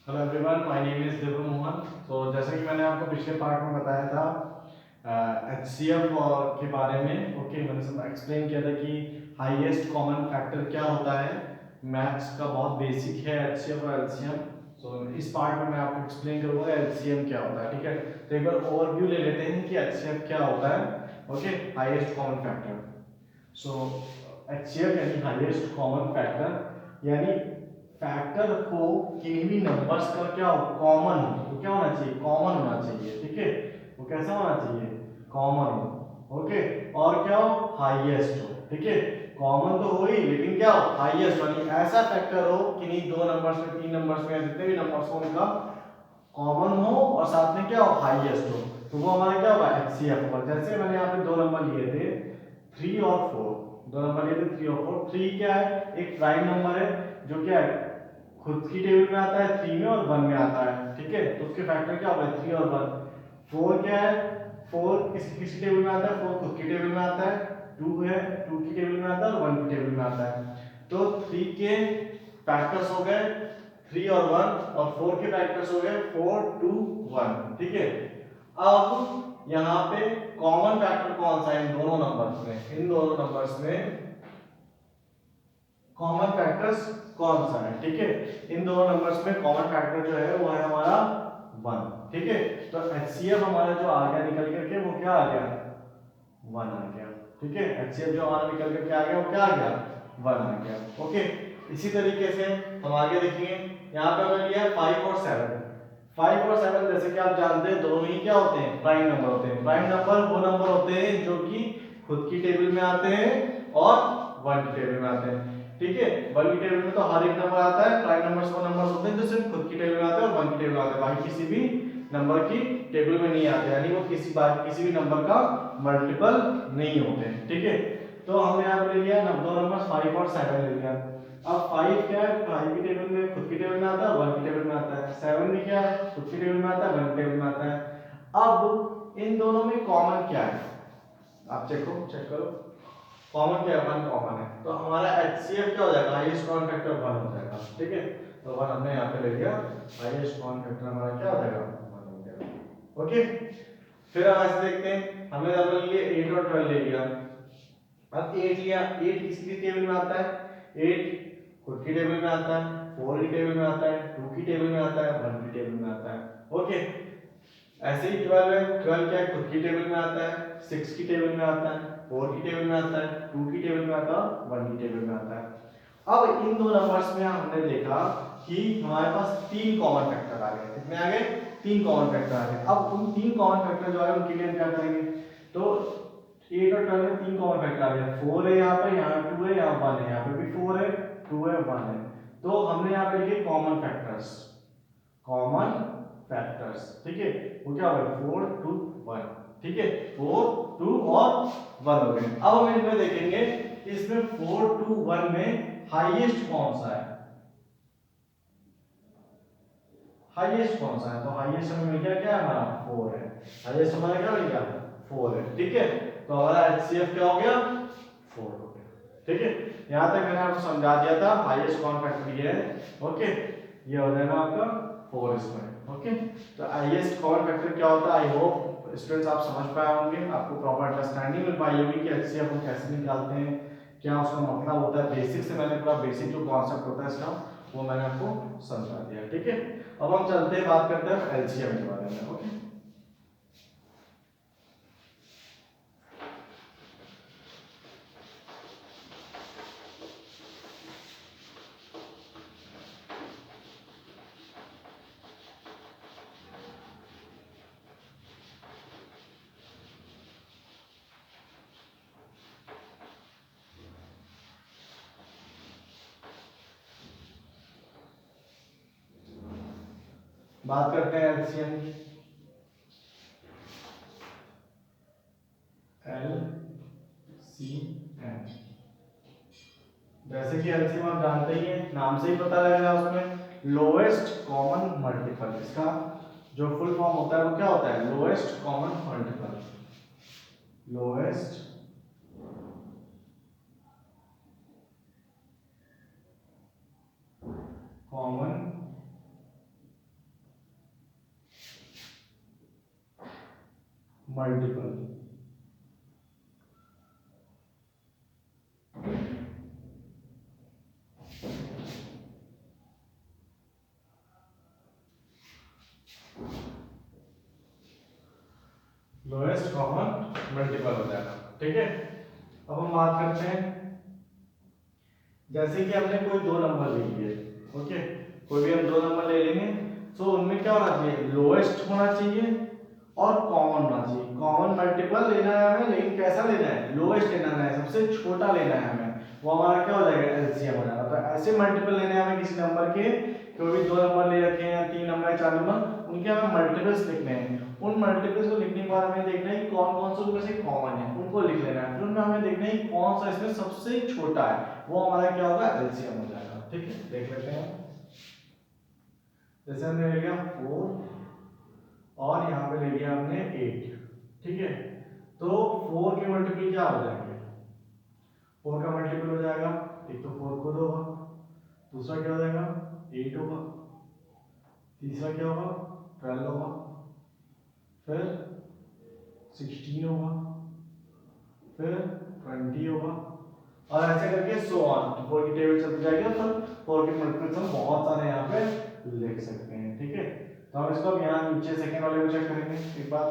Hello everyone, my name is Divya Mohan. तो जैसे कि मैंने आपको पिछले पार्ट में बताया था एचसीएफ के बारे में। ओके, मैंने सब एक्सप्लेन किया था कि हाईएस्ट कॉमन फैक्टर क्या होता है। मैथ्स का बहुत बेसिक है एचसीएफ और एलसीएम। तो इस पार्ट में मैं आपको एक्सप्लेन करूंगा एलसीएम क्या होता है। ठीक है, तो एक बार ओवरव्यू ले लेते हैं कि एचसीएफ क्या होता है। Okay, highest common factor. So HCF यानी हाईएस्ट कॉमन फैक्टर, यानी फैक्टर को किन्हीं भी नंबर्स का क्या कॉमन हो, तो क्या होना चाहिए, कॉमन होना चाहिए। ठीक है, वो कैसा होना चाहिए, कॉमन हो। ओके, और क्या हो, हाईएस्ट हो। ठीक है, कॉमन तो हो ही, लेकिन क्या हो, हाईएस्ट, यानी ऐसा फैक्टर हो किन्हीं दो नंबर्स में, तीन नंबर्स में, जितने भी नंबर्स हो उनका कॉमन हो और साथ में क्या हो, हाईएस्ट हो। तो वो हमारा क्या होगा, एचसीएफ होगा। जैसे मैंने यहाँ पे दो नंबर लिए थे 3 और 4, दो नंबर लिए थे 3 और 4। 3 क्या है, एक प्राइम नंबर है जो क्या है, खुद की टेबल में आता है 3 में और 1 में आता है। ठीक है, तो उसके फैक्टर क्या होगा, 3 और 1। 4 क्या है, 4 किसकी टेबल में आता है, 4 खुद की टेबल में आता है। 2 है, 2 की टेबल में आता है और 1 की टेबल में आता है। तो 3 के फैक्टर्स हो गए 3 और 1, और 4 के फैक्टर्स हो गए 4 2 1। ठीक है, अब यहाँ पे कॉमन फैक्टर कौन सा है इन दोनों नंबर्स में, इन दोनों नंबर्स में कॉमन फैक्टर्स कौन सा है। ठीक है, इन दोनों नंबर्स में कॉमन फैक्टर जो है वो है हमारा 1। ठीक है, तो एचसीएफ हमारा जो आ गया निकल करके, वो क्या आ गया, 1 आ गया। ठीक है, एचसीएफ जो हमारा निकल करके आ गया वो क्या आ गया, 1 आ गया। ओके, इसी तरीके से हम आगे देखेंगे। यहाँ पे हमने लिया 5 और 7। 5 और 7 जैसे कि आप जानते हैं दोनों ही क्या होते हैं, प्राइम नंबर होते हैं। प्राइम नंबर वो नंबर होते हैं जो कि खुद की टेबल में आते हैं और 1 की टेबल में आते हैं। ठीक है, 1 की टेबल में तो हर एक नंबर आता है। प्राइम नंबर्स वो नंबर्स होते हैं जो सिर्फ खुद की टेबल में आते हैं और 1 की टेबल में आते हैं, बाकी किसी भी नंबर की टेबल में नहीं आते, यानी वो किसी भी नंबर का मल्टीपल नहीं होते। ठीक है, तो हमने यहाँ पे ले लिया दो नंबर 5 और 7 ले लिया। अब 5 क्या है, 5 की टेबल में खुद की टेबल में आता है, 1 की टेबल में आता है। 7 भी क्या है, खुद की टेबल में आता है, 1 की टेबल में आता है। अब इन दोनों में कॉमन क्या है, आप चेक करो कॉमन क्या है, 1 कॉमन है। तो हमारा एचसीएफ क्या हो जाएगा, हाईएस्ट कॉमन फैक्टर 1 हो जाएगा। ठीक है, तो 1 हमने यहाँ पे ले लिया, हाईएस्ट कॉमन फैक्टर हमारा क्या हो जाएगा, 1 हो जाएगा। ओके, फिर हम ऐसे देखते हैं, हमने डबल लिए 8 और 12 ले लिया। अब 8 लिया, 8 किसकी टेबल में आता है, 8 खुद की टेबल में आता है, 4 की टेबल में आता है, 2 की टेबल में आता है, 1 की टेबल में आता है। ओके, ऐसे ही 12 है, 12 क्या है, खुद की टेबल में आता है, 6 की टेबल में आता है, 4 की टेबल में आता है, 2 की टेबल में आता है, 1 की टेबल में आता है। अब इन दो नंबर्स में हमने देखा कि हमारे पास तीन कॉमन फैक्टर आ गए। कितने आ गए, तीन कॉमन फैक्टर आ गए। अब उन तीन कॉमन फैक्टर जो है उनके लिए हम क्या करेंगे, तो 8 और 12 में तीन कॉमन फैक्टर आ गए। 4 है यहाँ पे, यहाँ 2 है, यहाँ 1 है, यहाँ पे भी 4 है, 2 है, 1 है। तो हमने यहाँ पे लिखे कॉमन फैक्टर्स, कॉमन फैक्टर्स। ठीक है, वो क्या होगा, 4 2 1। ठीक है, 4 2 और 1 हो गए। अब हम इनमें देखेंगे इसमें 4 2 1 में हाईएस्ट कौन सा है, हाईएस्ट कौन सा है। तो हाईएस्ट हमें मिल गया क्या, हमारा 4 है। हाईएस्ट हमारा क्या मिल गया, 4 है। ठीक है, तो हमारा एचसीएफ क्या हो गया, 4 हो गया। ठीक है, यहां तक मैंने आपको समझा दिया था, हाईएस्ट कॉमन फैक्टर ये है। ओके, ये हो जाएगा आपका 4 इसमें। ओके, तो हाईएस्ट कॉमन फैक्टर क्या होता है, आई होप स्टूडेंट्स आप समझ पाए होंगे, आपको प्रॉपर अंडरस्टैंडिंग मिल पाई होगी कि एचसीएफ हम कैसे निकालते हैं, क्या उसका मतलब होता है। बेसिक से मैंने पूरा बेसिक जो कॉन्सेप्ट होता है इसका वो मैंने आपको समझा दिया। ठीक है, अब हम चलते हैं, बात करते हैं एलसीएम के बारे में। ओके, बात करते हैं एलसीएम की। एलसीएम, जैसे कि एलसीएम आप जानते ही हैं, नाम से ही पता लग रहा है उसमें लोएस्ट कॉमन मल्टीपल। इसका जो फुल फॉर्म होता है वो क्या होता है, lowest common multiple, lowest common multiple. Lowest common multiple हो जाएगा, ठीक है। अब हम बात करते हैं, जैसे कि हमने कोई दो नंबर ले लिए, ओके, कोई भी हम दो नंबर ले लेंगे, तो उनमें क्या होना चाहिए, लोएस्ट होना चाहिए और कॉमन होना चाहिए। कॉमन मल्टीपल लेना है हमें, लेकिन कैसा लेना है, लोएस्ट लेना है, सबसे छोटा लेना है हमें, वो हमारा क्या हो जाएगा, एलसीएम हो जाएगा। तो ऐसे मल्टीपल लेने हैं हमें किसी नंबर के, कोई भी दो नंबर ले रखे हैं, तीन नंबर या चार नंबर, उनके हमें मल्टीपल्स लिखने हैं। उन मल्टीपल्स को लिखने के बाद हमें देखना है कि कौन कौन से उनमें से कॉमन है, उनको लिख लेना है। फिर उनमें हमें देखना है कि कौन सा इसमें सबसे छोटा है, वो हमारा क्या होगा, एलसीएम हो जाएगा, ठीक है। देख लेते हैं, जैसे हमने ले लिया 4 और यहाँ पे ले लिया हमने 8, ठीक है। तो 4 के मल्टीपल क्या हो जाएंगे, 4 का मल्टीपल हो जाएगा, एक तो 4 खुद होगा, दूसरा क्या हो जाएगा 8 होगा, तीसरा क्या होगा 12 होगा, फिर 16 होगा, फिर 20 होगा, और ऐसे करके सो ऑन। 4 की टेबल चलती जाएगी, तो 4 के मल्टीपल्स हम बहुत सारे यहाँ पे लिख सकते हैं, ठीक है। तो हम इसको यहाँ नीचे सेकंड वाले को चेक करेंगे एक बार।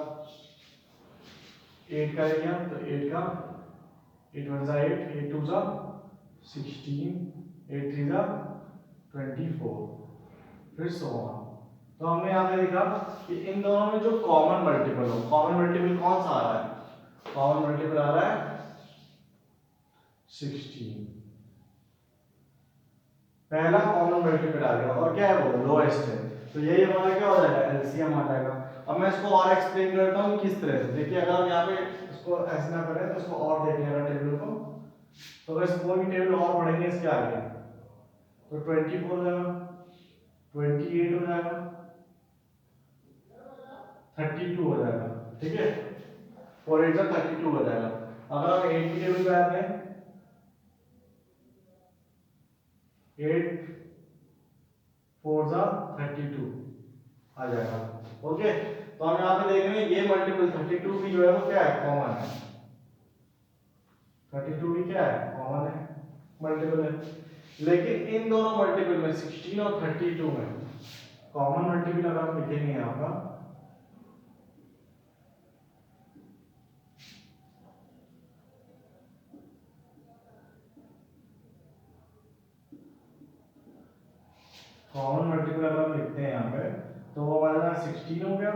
8 का लिया तो 8 का 8 1 जा 8, 8 2 जा 16, 8 3 जा 24, फिर सो ऑन। तो हमने यहाँ पे देखा कि इन दोनों में जो कॉमन मल्टीपल हो, कॉमन मल्टीपल कौन सा आ रहा है, कॉमन मल्टीपल आ रहा है 16, पहला कॉमन मल्टीपल आ गया, और क्या है वो लोएस्ट है, तो यही हमारा क्या हो जाएगा, एलसीएम आ जाएगा। अब मैं इसको और एक्सप्लेन करता हूँ किस तरह से। देखिए अगर हम यहाँ पे इसको ऐसे ना करें तो इसको और देख लेगा टेबल को, तो अगर इसको की टेबल और पढ़ेंगे इसके आगे, तो 24 हो जाएगा, 28 हो जाएगा, 32 हो जाएगा, ठीक है, 4 8 32 हो जाएगा। अगर हम 8 की टेबल पे आते हैं, 8 4 32 आ जाएगा, ओके। तो हम यहाँ पे देख रहे हैं ये मल्टीपल 32 भी जो है वो क्या है, कॉमन है, 32 भी क्या है, कॉमन है, मल्टीपल है। लेकिन इन दोनों मल्टीपल में 16 और 32 में कॉमन मल्टीपल अगर हम लिखेंगे यहाँ पर, कॉमन मल्टीपल अगर हम लिखते हैं यहाँ पे, तो वो हमारा 16 हो गया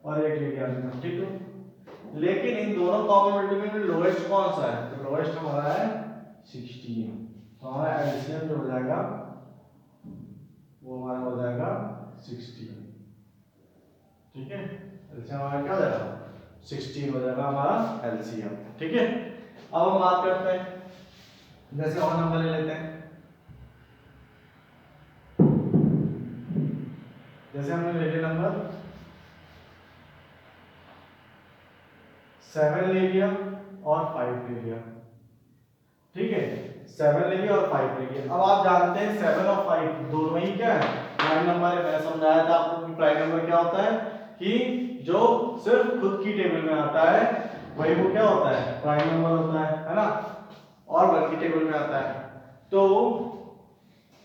और एक ले लिया 32। लेकिन इन दोनों कॉमन मल्टीपल में लोएस्ट कौन सा है, तो लोएस्ट हमारा है 16, तो हमारा एलसीएम जो हो जाएगा वो हमारा हो जाएगा 16, ठीक है। एलसीएम हमारा क्या हो जाएगा 16 हो जाएगा हमारा एलसीएम, ठीक है। अब हम बात करते हैं, जैसे और नंबर ले लेते हैं, जैसे हमने ले लिया नंबर 7 ले लिया और 5 ले लिया, ठीक है, 7 ले लिया और 5 ले लिया। अब आप जानते हैं 7 और 5 दोनों ही क्या है, प्राइम नंबर है। मैंने समझाया था आपको कि प्राइम नंबर क्या होता है, कि जो सिर्फ खुद की टेबल में आता है वही वो क्या होता है, प्राइम नंबर होता है ना, और 1 की टेबल में आता है। तो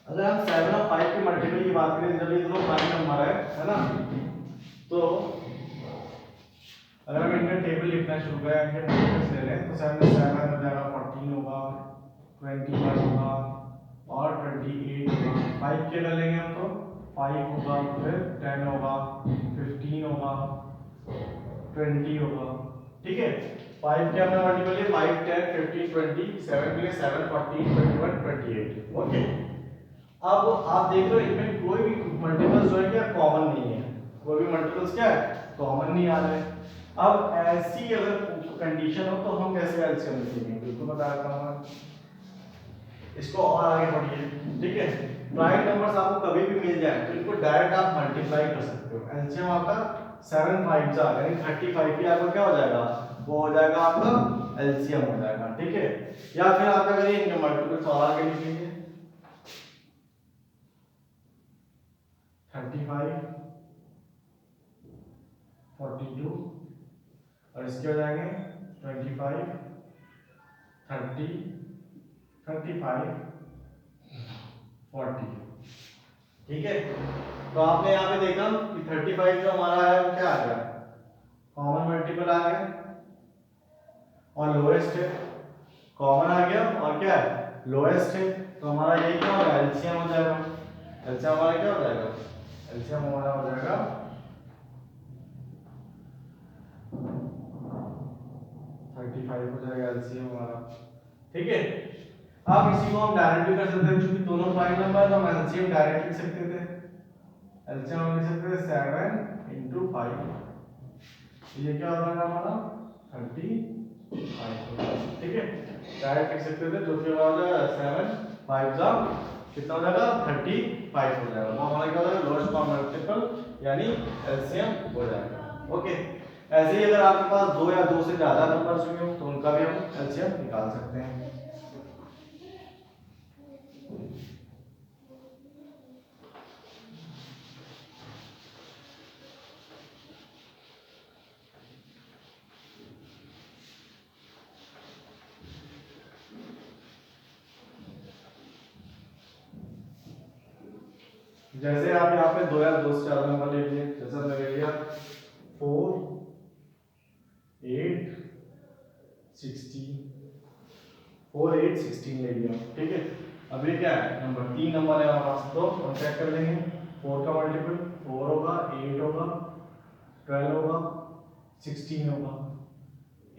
अगर हम 7 और 5 के मल्टीपल की बात करें, जब ये दोनों प्राइम नंबर है ना, तो अगर हम इनका टेबल लिखना शुरू करें, इनके मल्टीपल्स ले लें, तो 7 में 7 हो जाएगा, 14 होगा, 21 होगा और 28। 5 के अगर लेंगे हम तो 5 होगा, फिर 10 होगा, 15 होगा, 20 होगा, ठीक है। 5 के हमने मल्टीपल लिए 5 10 15 20, 7 के लिए 7 14 21 28, ओके। अब आप देख लो इनमें कोई भी मल्टीपल्स जो है क्या कॉमन नहीं है, कोई भी मल्टीपल्स क्या है कॉमन नहीं आ रहे। अब ऐसी अगर कंडीशन हो तो हम कैसे एलसीएम लिखेंगे, बिल्कुल बता देता हूं। इसको और आगे बढ़िए, ठीक है। प्राइम नंबर्स आपको कभी भी मिल जाए तो इनको डायरेक्ट आप मल्टीप्लाई कर सकते हो। एलसीएम आपका 7 5 जा यानी 35 ही आपका क्या हो जाएगा, वो हो जाएगा आपका एलसीएम हो जाएगा, ठीक है। या फिर आप क्या करिए, इनके मल्टीपल्स और आगे लिख लीजिए, 35 42 और इसके हो जाएंगे 25, 30, 35, 40। ठीक है, तो आपने यहाँ पे देखा कि 35 जो हमारा है वो क्या आ गया, कॉमन मल्टीपल आ गया और लोएस्ट है, कॉमन आ गया और क्या है लोएस्ट है। तो हमारा ये क्या होगा, एलसीएम हो जाएगा। एलसीएम हमारा क्या हो जाएगा, एलसीएम हमारा हो जाएगा 35 हो जाएगा एलसीएम हमारा। ठीक है, अब इसी को हम डायरेक्ट भी कर सकते हैं, क्योंकि दोनों प्राइम नंबर है तो हम एलसीएम डायरेक्ट लिख सकते थे। एलसीएम हम लिख सकते थे 7 into 5, ये क्या हो जाएगा हमारा 35। ठीक है, डायरेक्ट लिख सकते थे, जो कि हमारा हो जाएगा 7 5 जा कितना हो जाएगा 35 हो जाएगा। वो हमारा क्या हो जाएगा लोएस्ट कॉमन मल्टीपल यानी एलसीएम हो जाएगा। ओके, ऐसे ही अगर आपके पास दो या दो से ज्यादा नंबर्स हुए हो तो उनका भी हम एलसीएम निकाल सकते हैं। जैसे आप यहाँ पे दो या दो से ज्यादा नंबर ले लिए, जैसे हमने ले लिया 4 8 16, 4 8 16 ले लिया। ठीक है, अब ये क्या है नंबर, तीन नंबर है हमारे पास, तो हम चेक कर लेंगे। 4 का मल्टीपल 4 होगा, 8 होगा, 12 होगा, 16 होगा।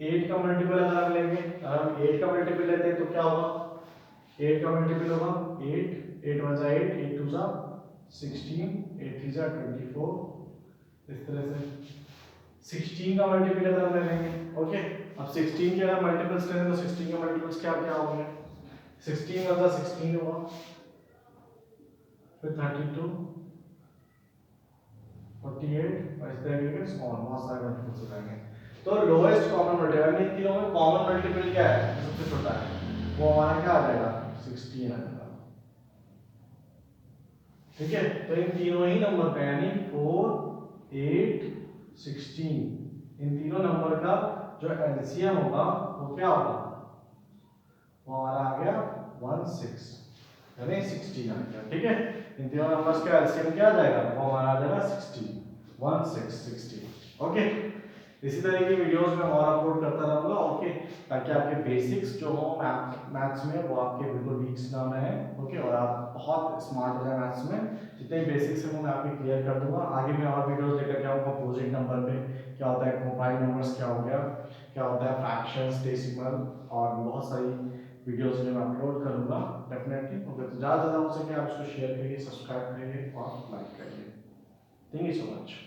8 का मल्टीपल अगर हम लेंगे, अगर हम 8 का मल्टीपल लेते हैं तो क्या होगा, 8 का मल्टीपल होगा 8, 8 1 जा 8, 8 2 जा 16, 8 3 जा 24, इस तरह से 16 का मल्टीपल अगर हम ले लेंगे। ओके, अब 16 के अगर मल्टीपल्स लेंगे तो 16 के मल्टीपल्स क्या क्या होंगे, 16 1 जा 16 होगा, फिर 32, 48 और इस तरीके के बहुत सारे मल्टीपल्स हो जाएंगे। तो लोएस्ट कॉमन मल्टीपल इन तीनों में कॉमन मल्टीपल क्या है, सबसे छोटा है, वो हमारा क्या आ जाएगा 16 आ जाएगा। ठीक है, तो इन तीनों ही नंबर का यानी 4 8 16 इन तीनों नंबर का जो एलसीएम होगा वो क्या होगा, वो हमारा आ गया 16 यानी 16 आ गया। ठीक है, इन तीनों नंबर्स का एलसीएम क्या आ जाएगा, वो हमारा आ जाएगा 16 16। ओके, इसी तरह की वीडियोस में और अपलोड करता रहूंगा। ओके, ताकि आपके बेसिक्स जो हो मैथ्स में वो आपके बिल्कुल वीक्स ना रहे। ओके, और आप बहुत स्मार्ट हो जाए मैथ्स में, जितने बेसिक्स हैं वो मैं आपके क्लियर कर दूंगा। आगे मैं और वीडियोस लेकर के आऊँगा कंपोजिट नंबर पे, क्या होता है कंपाउंड नंबर्स, क्या हो गया, क्या होता है फ्रैक्शंस, डेसिमल, और बहुत सारी वीडियोस में मैं अपलोड करूंगा डेफिनेटली। ओके, तो ज़्यादा हो सके आप इसको शेयर करिए, सब्सक्राइब करिए और लाइक करिए। Thank you so much.